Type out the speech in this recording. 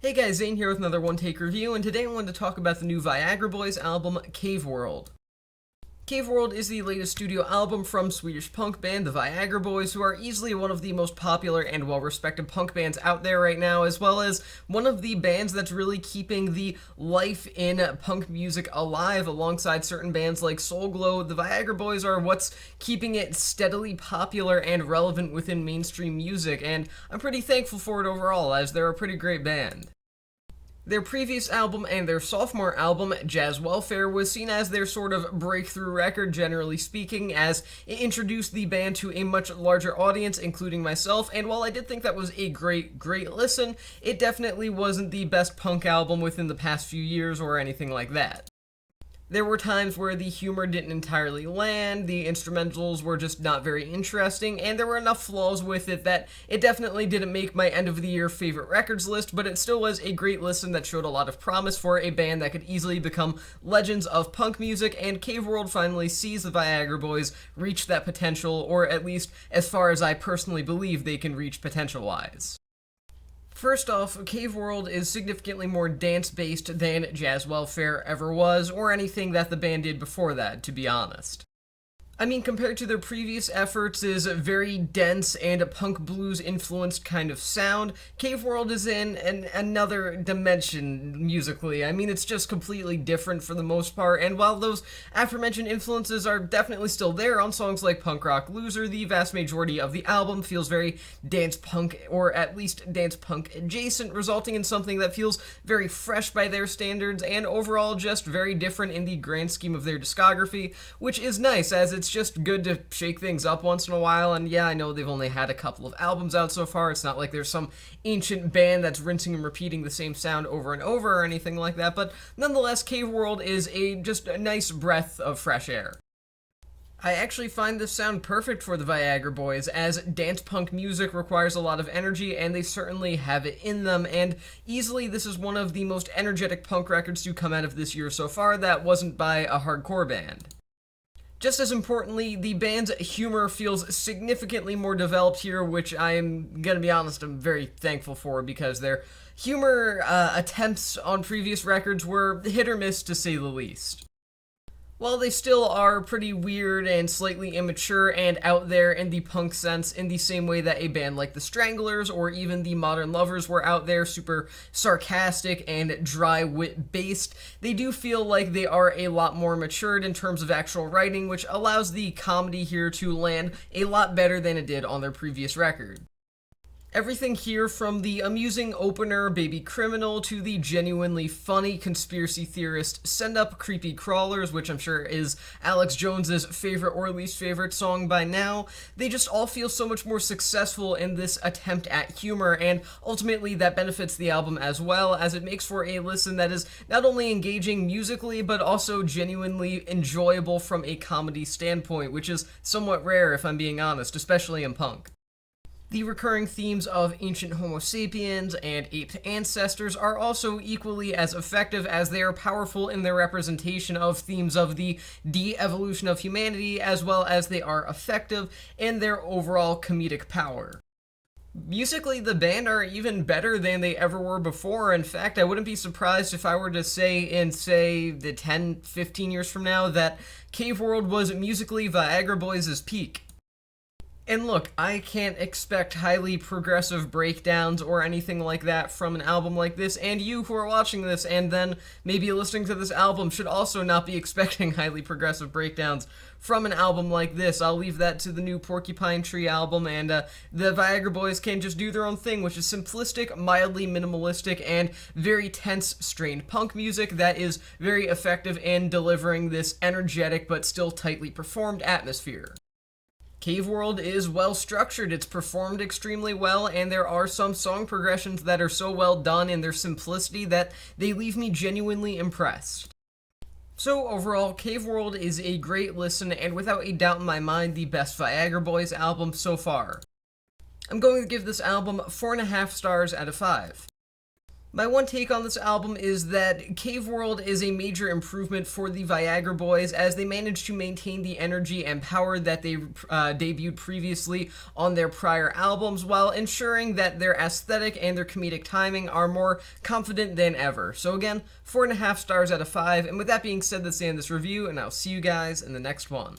Hey guys, Zane here with another One Take review, and today I wanted to talk about the new Viagra Boys album, Cave World. Cave World is the latest studio album from Swedish punk band the Viagra Boys, who are easily one of the most popular and well-respected punk bands out there right now, as well as one of the bands that's really keeping the life in punk music alive alongside certain bands like Soul Glow. The Viagra Boys are what's keeping it steadily popular and relevant within mainstream music, and I'm pretty thankful for it overall, as they're a pretty great band. Their previous album and their sophomore album, Jazz Welfare, was seen as their sort of breakthrough record, generally speaking, as it introduced the band to a much larger audience, including myself, and while I did think that was a great listen, it definitely wasn't the best punk album within the past few years or anything like that. There were times where the humor didn't entirely land, the instrumentals were just not very interesting, and there were enough flaws with it that it definitely didn't make my end of the year favorite records list, but it still was a great listen that showed a lot of promise for a band that could easily become legends of punk music, and Cave World finally sees the Viagra Boys reach that potential, or at least as far as I personally believe they can reach potential-wise. First off, Cave World is significantly more dance-based than Jazz Welfare ever was, or anything that the band did before that, to be honest. I mean, compared to their previous efforts, is a very dense and a punk blues influenced kind of sound. Cave World is in another dimension musically. I mean, it's just completely different for the most part, and while those aforementioned influences are definitely still there on songs like Punk Rock Loser, the vast majority of the album feels very dance punk, or at least dance punk adjacent, resulting in something that feels very fresh by their standards, and overall just very different in the grand scheme of their discography, which is nice, as it's just good to shake things up once in a while. And yeah, I know they've only had a couple of albums out so far. It's not like there's some ancient band that's rinsing and repeating the same sound over and over or anything like that, but nonetheless, Cave World is just a nice breath of fresh air. I actually find this sound perfect for the Viagra Boys, as dance punk music requires a lot of energy, and they certainly have it in them, and easily this is one of the most energetic punk records to come out of this year so far that wasn't by a hardcore band. Just as importantly, the band's humor feels significantly more developed here, which I'm gonna be honest, I'm very thankful for, because their humor attempts on previous records were hit or miss to say the least. While they still are pretty weird and slightly immature and out there in the punk sense, in the same way that a band like the Stranglers or even the Modern Lovers were out there super sarcastic and dry wit based, they do feel like they are a lot more matured in terms of actual writing, which allows the comedy here to land a lot better than it did on their previous record. Everything here, from the amusing opener Baby Criminal to the genuinely funny conspiracy theorist Send Up Creepy Crawlers, which I'm sure is Alex Jones's favorite or least favorite song by now, they just all feel so much more successful in this attempt at humor, and ultimately that benefits the album as well, as it makes for a listen that is not only engaging musically but also genuinely enjoyable from a comedy standpoint, which is somewhat rare if I'm being honest, especially in punk. The recurring themes of ancient Homo sapiens and ape ancestors are also equally as effective, as they are powerful in their representation of themes of the de-evolution of humanity, as well as they are effective in their overall comedic power. Musically, the band are even better than they ever were before. In fact, I wouldn't be surprised if I were to say in, the 10, 15 years from now that Cave World was musically Viagra Boys' peak. And look, I can't expect highly progressive breakdowns or anything like that from an album like this, and you who are watching this and then maybe listening to this album should also not be expecting highly progressive breakdowns from an album like this. I'll leave that to the new Porcupine Tree album, and the Viagra Boys can just do their own thing, which is simplistic, mildly minimalistic, and very tense, strained punk music that is very effective in delivering this energetic but still tightly performed atmosphere. Cave World is well structured, it's performed extremely well, and there are some song progressions that are so well done in their simplicity that they leave me genuinely impressed. So overall, Cave World is a great listen, and without a doubt in my mind, the best Viagra Boys album so far. I'm going to give this album 4.5 stars out of 5. My one take on this album is that Cave World is a major improvement for the Viagra Boys, as they managed to maintain the energy and power that they debuted previously on their prior albums, while ensuring that their aesthetic and their comedic timing are more confident than ever. So again, 4.5 stars out of 5, and with that being said, that's the end of this review, and I'll see you guys in the next one.